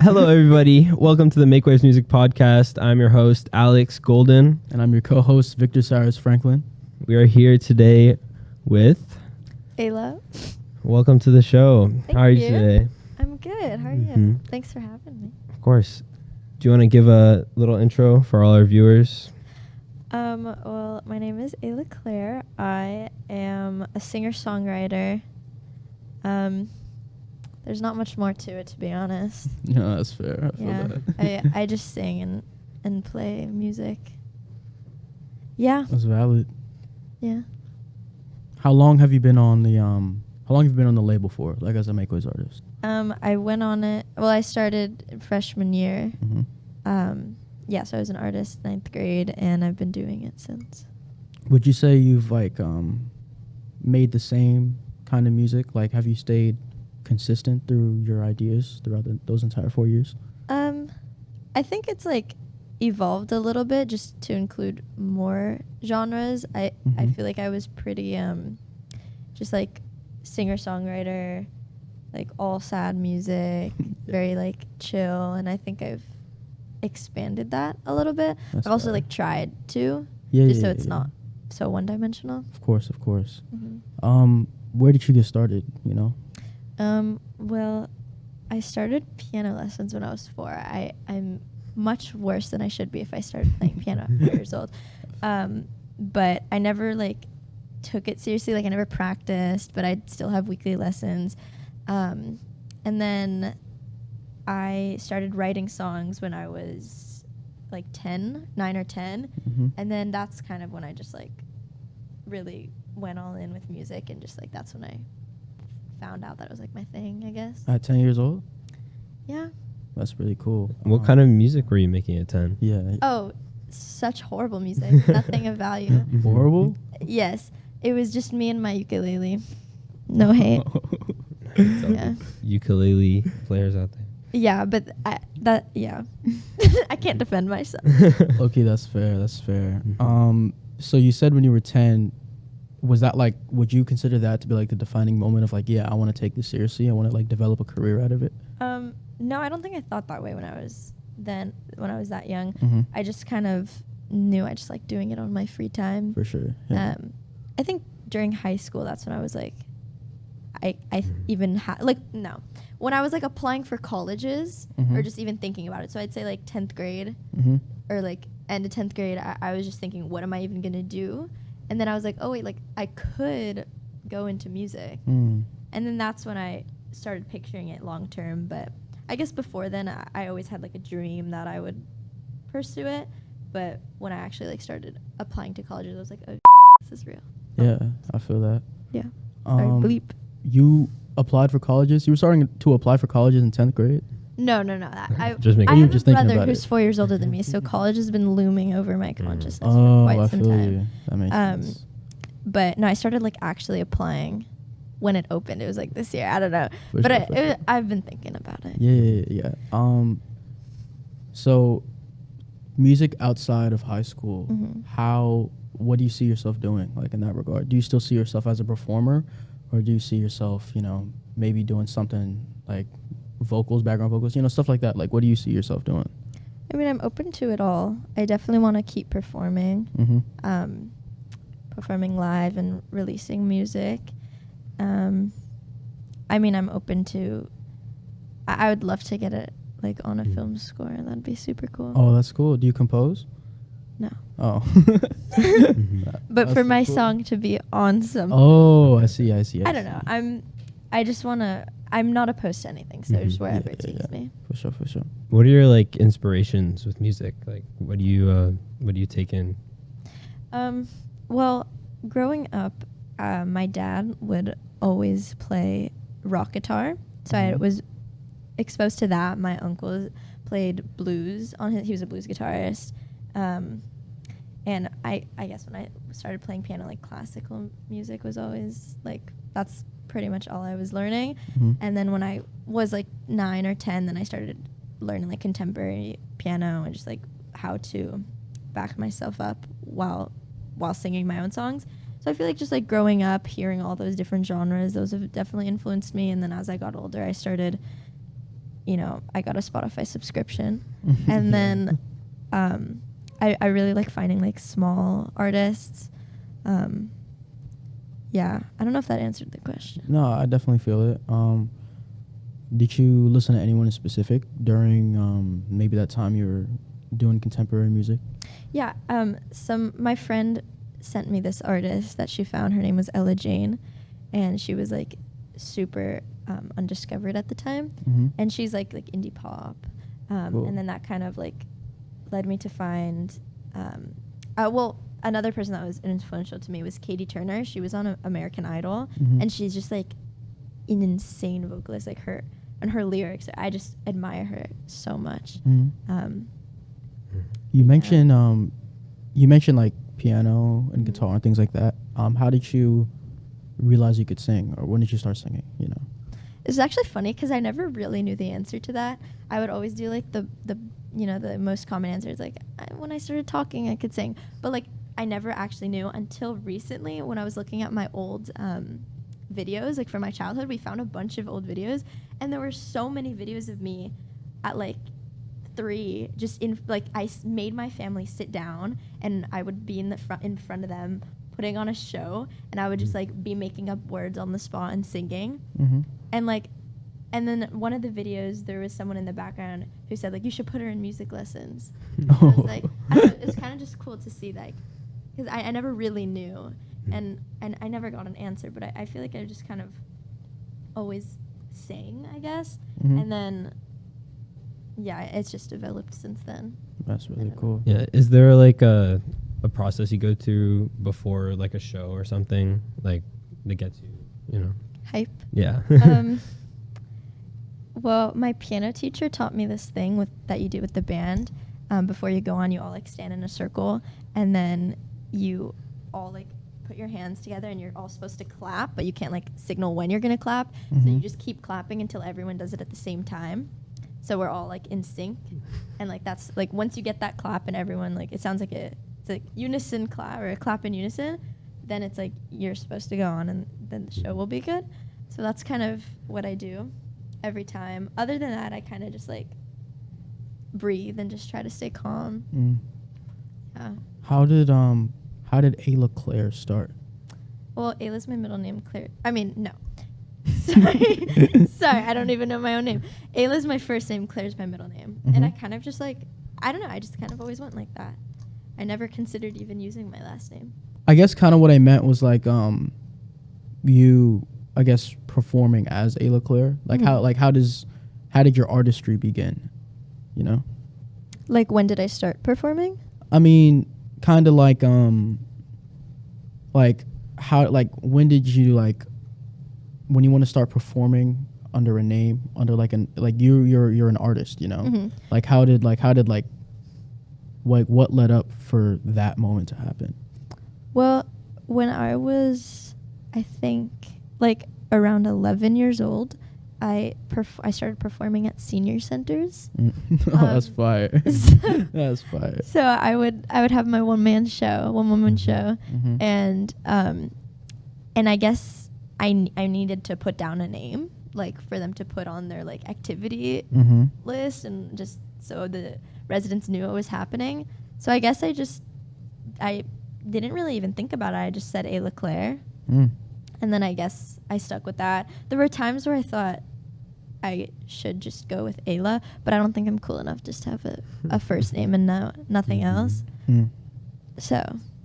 Hello, everybody. Welcome to the Make Waves Music Podcast. I'm your host, Alex Golden. And I'm your co-host, Victor Cyrus Franklin. We are here today with Ayla. Welcome to the show. Thank How are you you. today? I'm good. How are you? Mhm. Thanks for having me. Of course. Do you want to give a little intro for all our viewers? Well, my name is Ayla Claire. I am a singer-songwriter. There's not much more to it, to be honest. Yeah, that's fair. I feel Yeah, that. I just sing and play music. Yeah, That's valid. yeah. How long have you been on the label for, like as a Make Waves artist? I went on it. Well, I started freshman year. Mm-hmm. Yeah, so I was an artist 9th grade, and I've been doing it since. Would you say you've made the same kind of music? Like, have you stayed consistent through your ideas throughout those entire 4 years? I think it's evolved a little bit just to include more genres. I feel like I was pretty just singer-songwriter, all sad music, very chill, and I think I've expanded that a little bit. That's I've also fair. tried to, so it's not so one-dimensional. Of course. Mm-hmm. Where did you get started, you know? Well, I started piano lessons when I was 4. I'm much worse than I should be if I started playing piano at 4 years old. But I never took it seriously. I never practiced, but I'd still have weekly lessons. And then I started writing songs when I was 9 or 10. Mm-hmm. And then that's kind of when I just really went all in with music, and just that's when I found out that it was my thing, I guess. At 10 years old? Yeah. That's really cool. What kind of music were you making at 10? Yeah. Oh, such horrible music. Nothing of value. Horrible? Yes. It was just me and my ukulele. No hate. Yeah. Ukulele players out there. Yeah, but I can't defend myself. Okay, that's fair. Mhm. So you said when you were 10, was that would you consider that to be the defining moment of I want to take this seriously, I want to develop a career out of it? No, I don't think I thought that way when I was that young. Mm-hmm. I just kind of knew I just liked doing it on my free time. For sure. Yeah. I think during high school, that's when I was even had no. When I was applying for colleges, Mhm. or just even thinking about it. So I'd say 10th grade Mm-hmm. or end of 10th grade, I was just thinking, what am I even gonna do? And then I was oh wait, I could go into music. Mm. And then that's when I started picturing it long term. But I guess before then, I always had a dream that I would pursue it. But when I actually started applying to colleges, I was oh, this is real. Yeah, I feel that. Yeah. Sorry, bleep. You applied for colleges? You were starting to apply for colleges in 10th grade? No. I Just making I you have were just a thinking brother about who's it. 4 years older than me, so college has been looming over my consciousness for Oh, quite I some feel time. you. That makes sense. But no, I started actually applying when it opened. It was this year. I don't know, For but sure. I've been thinking about it. Yeah. So music outside of high school, Mhm. what do you see yourself doing in that regard? Do you still see yourself as a performer, or do you see yourself, maybe doing something vocals, background vocals, stuff like that? What do you see yourself doing? I mean, I'm open to it all. I definitely want to keep performing, Mm-hmm. performing live and releasing music. I mean, I'm open to. I would love to get it on a film score. That'd be super cool. Oh, that's cool. Do you compose? No, Oh. Mhm. but That's for my cool. song to be on something. Oh, I see. I don't know. I just wanna. I'm not opposed to anything, so just wherever it takes me. For sure. What are your inspirations with music? What do you take in? Well, growing up, my dad would always play rock guitar, so I Mhm. was exposed to that. My uncle played blues he was a blues guitarist, and I guess when I started playing piano, classical music was always that's pretty much all I was learning. Mhm. And then when I was 9 or 10, then I started learning contemporary piano and just how to back myself up while singing my own songs. So I feel just growing up, hearing all those different genres, those have definitely influenced me. And then as I got older, I started you know, I got a Spotify subscription. And then I really like finding like small artists. Yeah, I don't know if that answered the question. No, I definitely feel it. Did you listen to anyone in specific during maybe that time you were doing contemporary music? Yeah, my friend sent me this artist that she found. Her name was Ella Jane, and she was like super undiscovered at the time. Mm-hmm. And she's like indie pop, Cool. and then that kind of like led me to find another person that was influential to me was Katie Turner. She was on American Idol, Mhm. and she's just like an insane vocalist. Like her and her lyrics, I just admire her so much. Mhm. You mentioned like piano and guitar and things like that. How did you realize you could sing, or when did you start singing? You know. It's actually funny because I never really knew the answer to that. I would always do like the most common answer is like when I started talking I could sing, but like I never actually knew until recently when I was looking at my old videos like from my childhood. We found a bunch of old videos, and there were so many videos of me at like 3 just in like made my family sit down, and I would be in front of them putting on a show, and I would just like be making up words on the spot and singing. Mm-hmm. And then one of the videos, there was someone in the background who said, like, you should put her in music lessons. Oh. I was like, it was kind of just cool to see, like, because I never really knew. And I never got an answer, but I feel like I just kind of always sang, I guess. Mhm. And then, yeah, it's just developed since then. That's really cool. Yeah. Is there like a process you go to before like a show or something like that gets you know? Hype. Yeah. Well, my piano teacher taught me this thing that you do with the band. Before you go on, you all like stand in a circle, and then you all like put your hands together, and you're all supposed to clap, but you can't like signal when you're gonna clap. So you Mhm. just keep clapping until everyone does it at the same time. So we're all like in sync, and like that's like once you get that clap and everyone like it sounds like it's like unison clap or a clap in unison, then it's like you're supposed to go on, and then the show will be good. So that's kind of what I do every time. Other than that, I kind of just like breathe and just try to stay calm. Mm. Yeah. How did Ayla Claire start? Well, Ayla's my middle name. Claire. I mean, no. Sorry. Sorry, I don't even know my own name. Ayla's my first name. Claire's my middle name. And I kind of just like, I don't know. I just kind of always went like that. I never considered even using my last name. I guess kind of what I meant was like you I guess performing as Ayla Claire. Like how did your artistry begin? You know? Like, when did I start performing? I mean, kind of like how like when did you like when you want to start performing under a name, under like you're an artist, you know? Mhm. Like how did what led up for that moment to happen? Well, when I was, I think, like around 11 years old, I started performing at senior centers. That's fire. That's fire. So I would have my one woman show, Mhm. and I guess I needed to put down a name, like for them to put on their like activity Mhm. list, and just so the residents knew it was happening. So I guess I didn't really even think about it. I just said Ayla Claire, Mm. and then I guess I stuck with that. There were times where I thought I should just go with Ayla, but I don't think I'm cool enough just to have a first name and nothing else. Mm. So,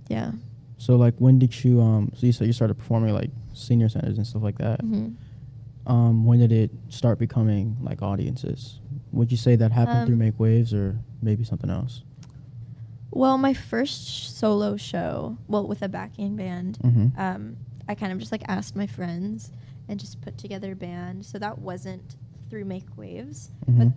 yeah. So like when did you so you said you started performing like senior centers and stuff like that. Mm-hmm. When did it start becoming like audiences? Would you say that happened through Make Waves or maybe something else? Well, my first solo show, with a backing band, Mm-hmm. I kind of just like asked my friends and just put together a band. So that wasn't through Make Waves, Mhm. but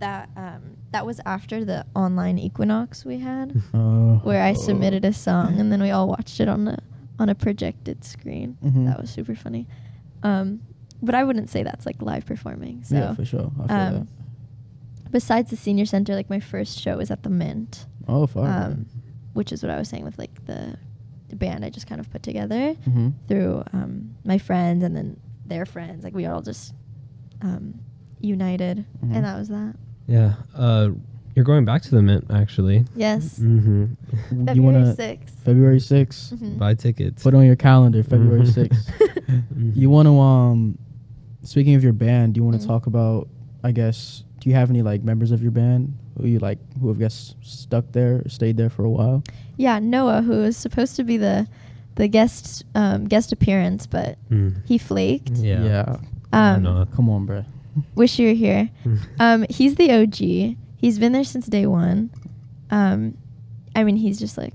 that was after the online Equinox we had, Oh. where I submitted a song and then we all watched it on a projected screen. Mhm. That was super funny. But I wouldn't say that's like live performing. So Yeah, for sure. I feel that. besides the senior center, like my first show was at the Mint. Oh, fire. Which is what I was saying with like the band I just kind of put together Mhm. through my friends and then their friends. Like we all just united, Mhm. and that was that. Yeah. You're going back to the Mint, actually. Yes. Mm-hmm. You February wanna 6th. February 6th. Mhm. Buy tickets. Put on your calendar, February Mhm. 6th. Mhm. You want to speaking of your band, do you want to Mhm. talk about, I guess, do you have any like members of your band who have guess stuck there, or stayed there for a while? Yeah, Noah, who was supposed to be the guest appearance, but Mm. he flaked. Yeah. Um, No. Come on, bruh. Wish you were here. He's the OG. He's been there since day one. I mean, he's just like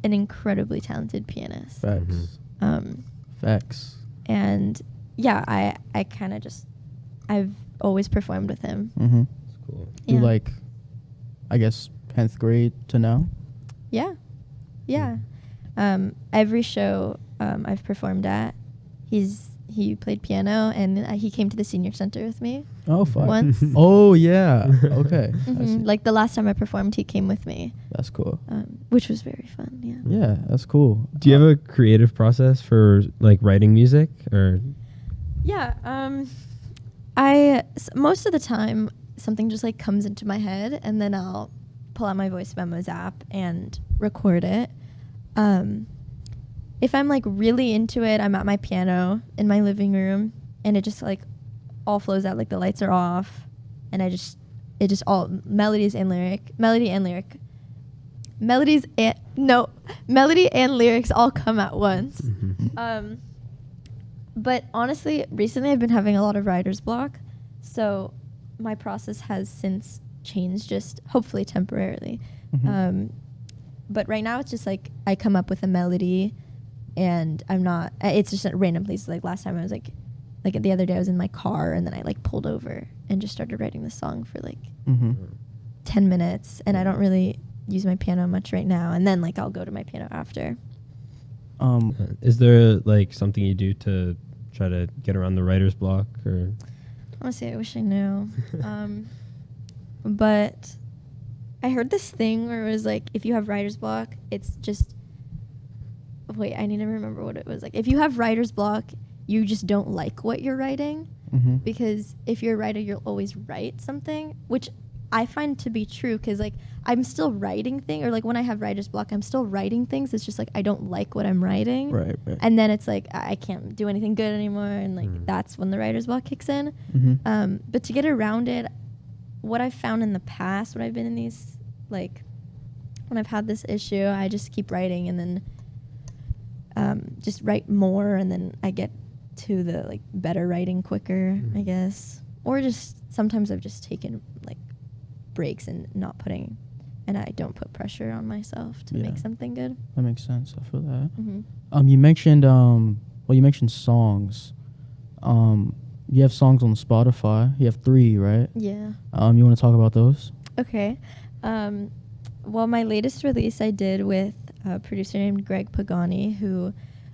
an incredibly talented pianist. Facts. Um, Facts. and yeah, I kind of just, I've always performed with him. Mm-hmm. It's cool. Do Yeah. like, I guess, 10th grade to now? Yeah. Yeah. Every show I've performed at, he played piano, and he came to the senior center with me Oh, fuck. once. Oh, yeah. Okay. I see. Like the last time I performed, he came with me, That's cool. which was very fun. Yeah. Yeah, that's cool. Do you have a creative process for like writing music or? Yeah. Most of the time something just like comes into my head, and then I'll pull out my voice memos app and record it. If I'm like really into it, I'm at my piano in my living room, and it just like all flows out, like the lights are off, and it just all melody and lyrics all come at once. Mhm. But honestly, recently I've been having a lot of writer's block, so my process has since changed, just hopefully temporarily. Mhm. But right now it's just like I come up with a melody, and it's just at random places. Like last time I was like the other day I was in my car, and then I like pulled over and just started writing the song for like Mm-hmm. 10 minutes, and I don't really use my piano much right now, and then like I'll go to my piano after. Is there like something you do to try to get around the writer's block or? Honestly, I wish I knew. But I heard this thing where it was like, if you have writer's block, it's just... Wait, I need to remember what it was like. If you have writer's block, you just don't like what you're writing. Mm-hmm. Because if you're a writer, you'll always write something, which I find to be true, because like I'm still writing things, or like when I have writer's block, I'm still writing things. It's just like I don't like what I'm writing. Right. And then it's like I can't do anything good anymore, and like that's when the writer's block kicks in. Mm-hmm. But to get around it, what I've found in the past when I've been in these, like when I've had this issue, I just keep writing, and then just write more, and then I get to the like better writing quicker, I guess. Or just sometimes I've just taken like breaks and I don't put pressure on myself to make something good. That makes sense. I feel that. Mm-hmm. You mentioned you mentioned songs. You have songs on Spotify. You have 3, right? Yeah. You want to talk about those? Okay. Well, my latest release I did with a producer named Greg Pagani, who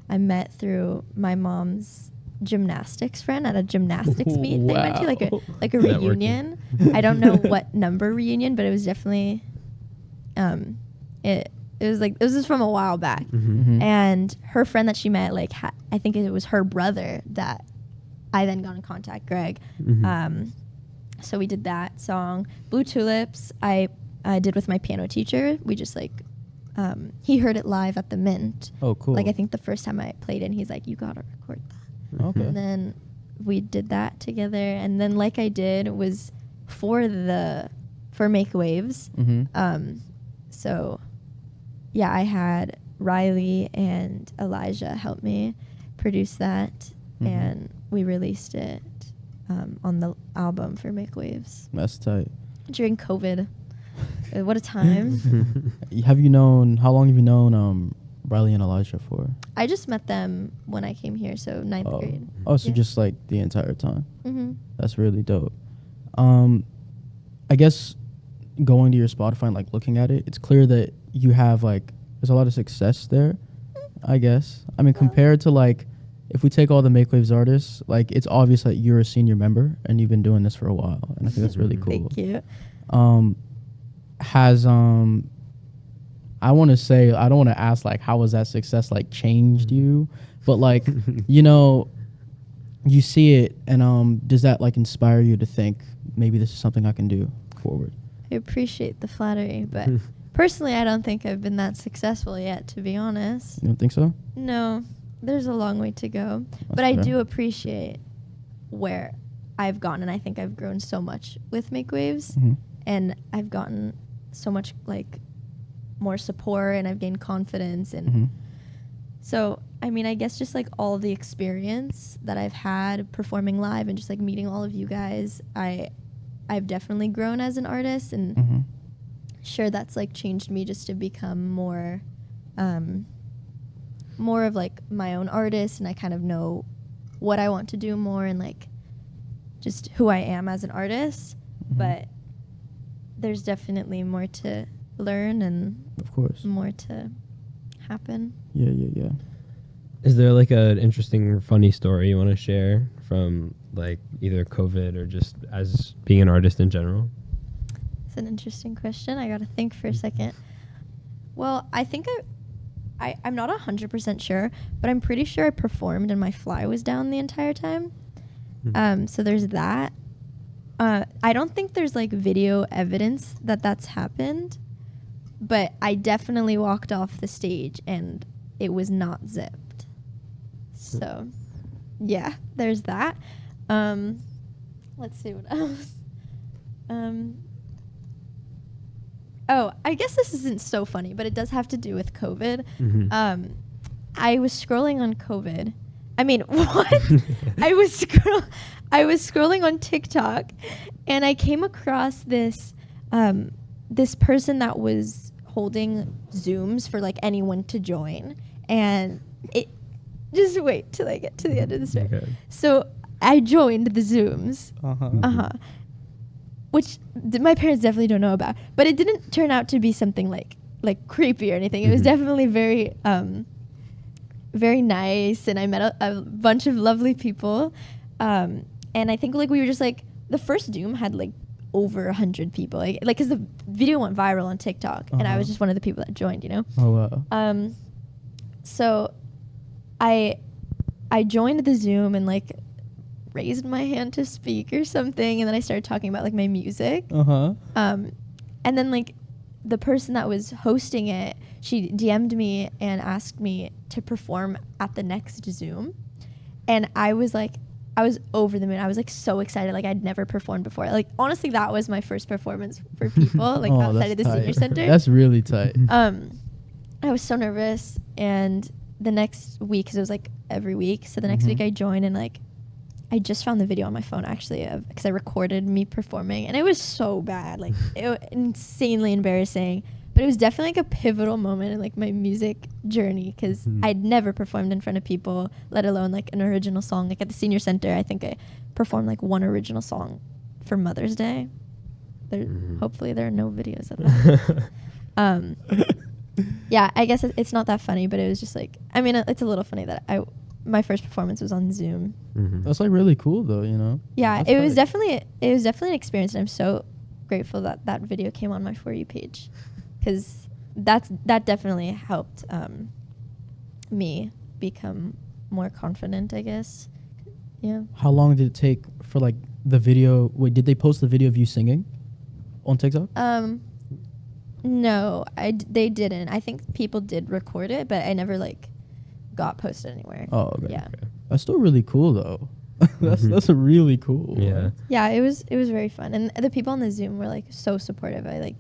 I met through my mom's gymnastics friend at a gymnastics meet. They went to like a Networking. reunion. I don't know what number reunion, but it was definitely it was just from a while back. Mm-hmm. And her friend that she met, like I think it was her brother that I then got in contact, Greg. Mhm. So we did that song. Blue Tulips I did with my piano teacher. We just like he heard it live at the Mint. Oh, cool. Like I think the first time I played it, and he's like, "You gotta record that." Okay. And then we did that together. And then like I did was for Make Waves. Mm-hmm. So yeah, I had Riley and Elijah help me produce that, and we released it on the album for Make Waves That's tight. during COVID. What a time. How long have you known Riley and Elijah for? I just met them when I came here, so ninth grade. Oh, so Yeah. just like the entire time. Mm-hmm. That's really dope. I guess going to your Spotify and like looking at it, it's clear that you have like there's a lot of success there. I guess. I mean, compared to like if we take all the Make Waves artists, like it's obvious that you're a senior member and you've been doing this for a while, and I think that's really cool. Thank you. I want to say, I don't want to ask like how has that success like changed you, but like you see it, and does that like inspire you to think maybe this is something I can do forward? I appreciate the flattery, but personally, I don't think I've been that successful yet, to be honest. You don't think so? No, there's a long way to go. But That's I fair. do appreciate where I've gone, and I think I've grown so much with Make Waves, Mhm. and I've gotten so much like more support, and I've gained confidence, and Mhm. so I mean, I guess just like all the experience that I've had performing live and just like meeting all of you guys, I've definitely grown as an artist, and Mhm. sure that's like changed me just to become more more of like my own artist, and I kind of know what I want to do more and like just who I am as an artist. Mhm. But there's definitely more to learn and Of course. more to happen. Yeah. Is there like an interesting, funny story you want to share from like either COVID or just as being an artist in general? It's an interesting question. I got to think for a second. Well, I think I'm not 100% sure, but I'm pretty sure I performed and my fly was down the entire time. So there's that. I don't think there's like video evidence that that's happened, but I definitely walked off the stage and it was not zipped. So, yeah, there's that. Let's see what else. Oh, I guess this isn't so funny, but it does have to do with COVID. Mhm. I was scrolling on COVID. I mean, what? I was scrolling on TikTok, and I came across this this person that was holding Zooms for like anyone to join, and it. Just wait till I get to the end of the story. Okay. So I joined the Zooms. Uh-huh. Which my parents definitely don't know about, but it didn't turn out to be something like creepy or anything. It was Mhm. definitely very very nice, and I met a bunch of lovely people, and I think like we were just like the first Doom had like over 100 people, like because the video went viral on TikTok, and I was Uh-huh. just one of the people that joined, you know. Oh wow. So I joined the Zoom and like raised my hand to speak or something, and then I started talking about like my music. Uh-huh. And then like the person that was hosting it, she DM'd me and asked me to perform at the next Zoom, and I was over the moon. I was like so excited, like I'd never performed before. Like honestly, that was my first performance for people, like Oh, outside of that's the senior tight. center. That's really tight. I was so nervous, and the next week, because it was like every week, so the next Mhm. week I joined, and like I just found the video on my phone actually, because I recorded me performing, and it was so bad, like insanely embarrassing. But it was definitely like a pivotal moment in like my music journey, because I'd never performed in front of people, let alone like an original song. Like at the senior center, I think I performed like one original song for Mother's Day. Hopefully there are no videos of that. Yeah, I guess it's not that funny, but it was just like, I mean, it's a little funny that my first performance was on Zoom. Mhm. That's like really cool though, you know. Yeah, That's it was tight. definitely an experience, and I'm so grateful that that video came on my For You page, because that definitely helped me become more confident, I guess. Yeah. How long did it take for like the video? Wait, did they post the video of you singing on TikTok? No, they didn't. I think people did record it, but I never like got posted anywhere. Oh, okay. Yeah. Okay. That's still really cool though. That's a really cool. Yeah. Yeah, it was very fun, and the people on the Zoom were like so supportive. I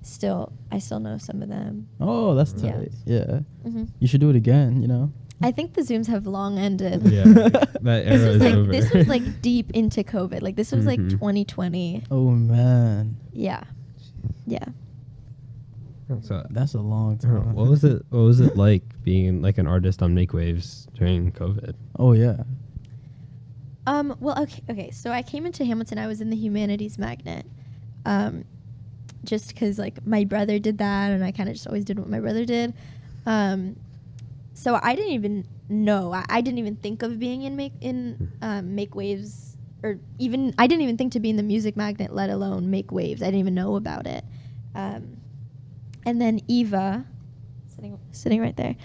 still know some of them. Oh, that's Yeah. tight. Yeah. Hmm. You should do it again, you know. I think the Zooms have long ended. Yeah. That era is over. This was like deep into COVID. Like this was like Mhm. 2020. Oh man, Yeah. Yeah. So, that's a long I don't know, time. what was it like being like an artist on Make Waves during COVID? Oh yeah. Well, okay. So I came into Hamilton. I was in the humanities magnet, just because like my brother did that, and I kind of just always did what my brother did. So I didn't even know. I didn't even think of being in Make Waves, or even I didn't even think to be in the music magnet, let alone Make Waves. I didn't even know about it. And then Eva, sitting right there,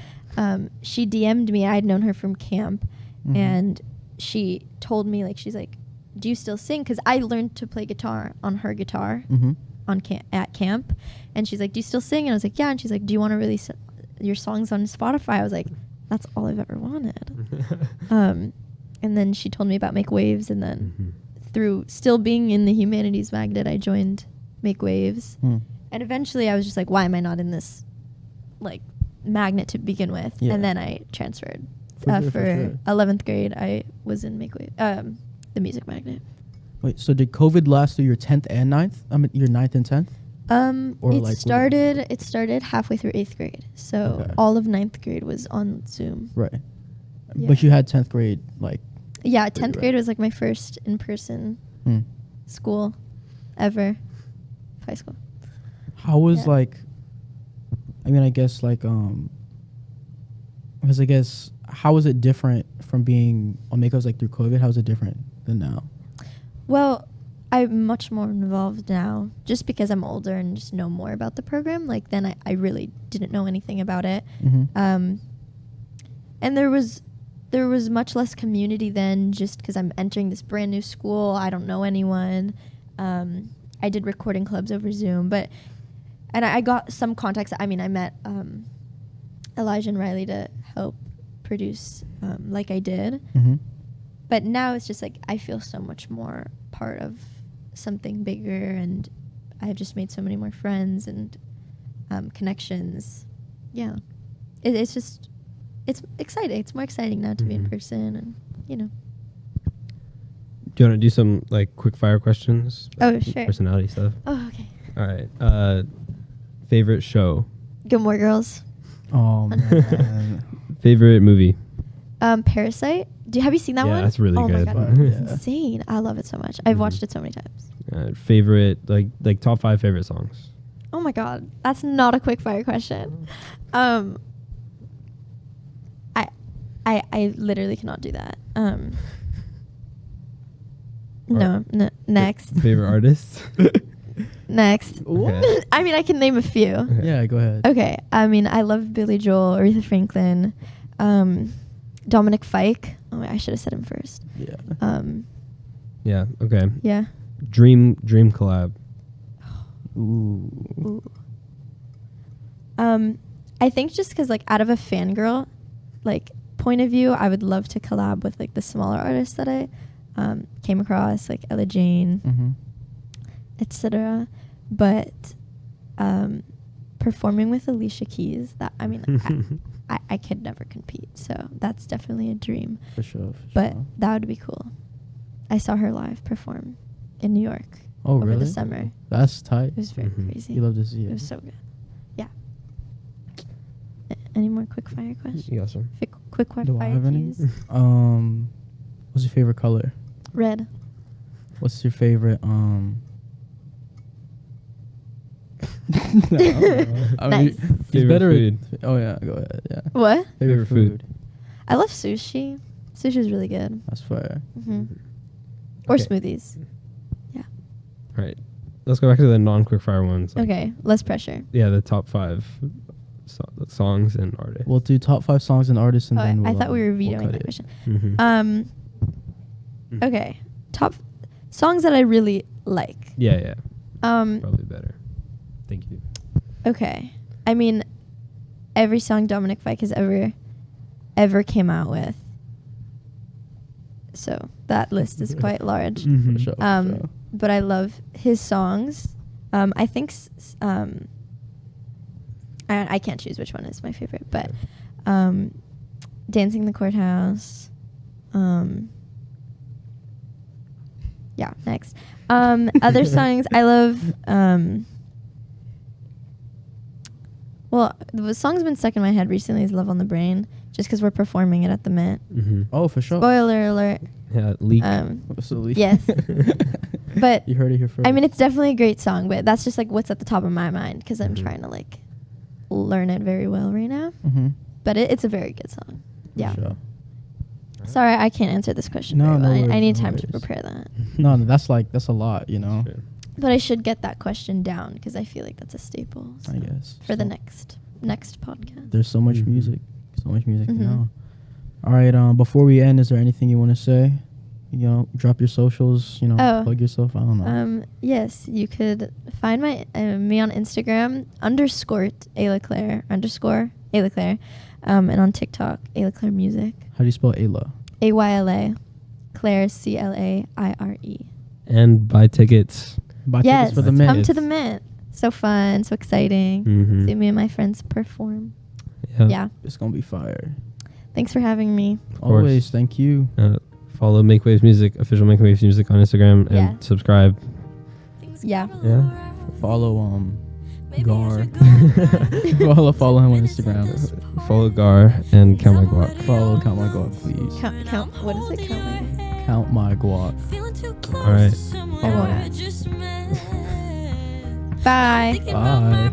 she DM'd me. I'd known her from camp, Mhm. and she told me, like, she's like, do you still sing? Because I learned to play guitar on her guitar Mm-hmm. at camp. And she's like, do you still sing? And I was like, yeah. And she's like, do you want to release your songs on Spotify? I was like, that's all I've ever wanted. And then she told me about Make Waves. And then through still being in the humanities magnet, I joined Make Waves. And eventually I was just like, why am I not in this like magnet to begin with? Yeah. And then I transferred. For For sure. 11th grade, I was in Make Wave, the music magnet. Wait, so did COVID last through your 10th and 9th? I mean, your 9th and 10th? Or It like started halfway through 8th grade. So Okay. all of 9th grade was on Zoom. Right. Yeah. But you had 10th grade, like... Yeah, 10th right. grade was like my first in-person Hmm. school ever. High school. How was, Yeah. like... I mean, I guess, like, because I guess, how was it different from being on Makeups, like, through COVID? How is it different than now? Well, I'm much more involved now just because I'm older and just know more about the program. Like, then I really didn't know anything about it. Mm-hmm. And there was much less community then just because I'm entering this brand new school. I don't know anyone. I did recording clubs over Zoom, and I got some contacts. I mean, I met Elijah and Riley to help produce like I did. Mm-hmm. But now it's just like I feel so much more part of something bigger, and I've just made so many more friends and connections. Yeah, it's exciting. It's more exciting now to be in person, and Do you want to do some like quick fire questions? Oh, sure. Personality stuff. Oh, okay. All right. Favorite show. Gilmore Girls. Oh, man. Favorite movie. Parasite. Have you seen that Yeah, one? that's really oh good. my god, it's Yeah. insane! I love it so much. I've watched it so many times. Favorite like top 5 favorite songs. Oh my god, that's not a quick fire question. I literally cannot do that. No. Next. Favorite artists. Next. Okay. I mean, I can name a few. Okay. Yeah, go ahead. Okay. I mean, I love Billy Joel, Aretha Franklin, Dominic Fike. Oh, I should have said him first. Yeah. Yeah. Okay. Yeah. Dream collab. Ooh. I think just because, like, out of a fangirl, like, point of view, I would love to collab with, like, the smaller artists that I came across, like Ella Jane, Mm-hmm. etc. But performing with Alicia Keys, that I mean, I could never compete. So that's definitely a dream. For sure. But that would be cool. I saw her live perform in New York Oh, over really? the summer. That's tight. It was very Mhm. crazy. You love to see It it. was so good. Yeah. Any more quick fire questions? You got some. Quick fire, Do I have any? please. What's your favorite color? Red. What's your favorite Nice. he's Favorite better food. Oh yeah, go ahead. Yeah. What? Favorite food. I love sushi. Sushi is really good. That's fair. Hmm. Or Okay. smoothies. Yeah. All right. Let's go back to the non-quick fire ones. like- Okay. Less pressure. Yeah, the top 5 songs and artists. We'll do top 5 songs and artists, and Oh, then I we'll, thought we were we'll vetoing cut that it. question. Mhm. Okay. Top songs that I really like. Yeah. Probably better. Thank you. Okay. I mean, every song Dominic Fike has ever came out with. So that list is quite large. Mhm. For sure, for sure. But I love his songs. I think I can't choose which one is my favorite, but Dancing in the Courthouse. Yeah, next. Other songs I love. Well, the song's been stuck in my head recently is Love on the Brain, just because we're performing it at the Met. Mhm. Oh, for sure. Spoiler alert. Yeah, leak. Absolutely. Yes. But You heard it here first. I mean, it's definitely a great song, but that's just like what's at the top of my mind because I'm Mhm. trying to like learn it very well right now. Mm-hmm. But it's a very good song. Yeah. Sure. Sorry, I can't answer this question. No, very well. no I worries, need no time to worries. prepare that. No, that's a lot, you know. Sure. But I should get that question down because I feel like that's a staple. I so guess for the So, next podcast. There's so much Mhm. music, Mhm. now. All right. Before we end, is there anything you want to say? You know, drop your socials. You know, Oh. plug yourself. I don't know. Yes, you could find me on Instagram _Ayla Claire _Ayla Claire, and on TikTok Ayla Claire Music. How do you spell Ayla? AYLA, Claire CLAIRE. And buy tickets. Buy Yes, tickets for the Buy Mint. come to the Mint. So fun, so exciting. Mm-hmm. See me and my friends perform. Yep. Yeah. It's gonna be fire. Thanks for having me. course. Always. Thank you. Follow Make Waves Music, official Make Waves Music on Instagram, and Yeah. subscribe. Yeah. Yeah. Follow Gar. follow him on Instagram. Follow Gar and Count My Guac. Follow Count My Guac, please. Count. What is it? Count my. Count My Guac. All right. I won't. Bye. Bye.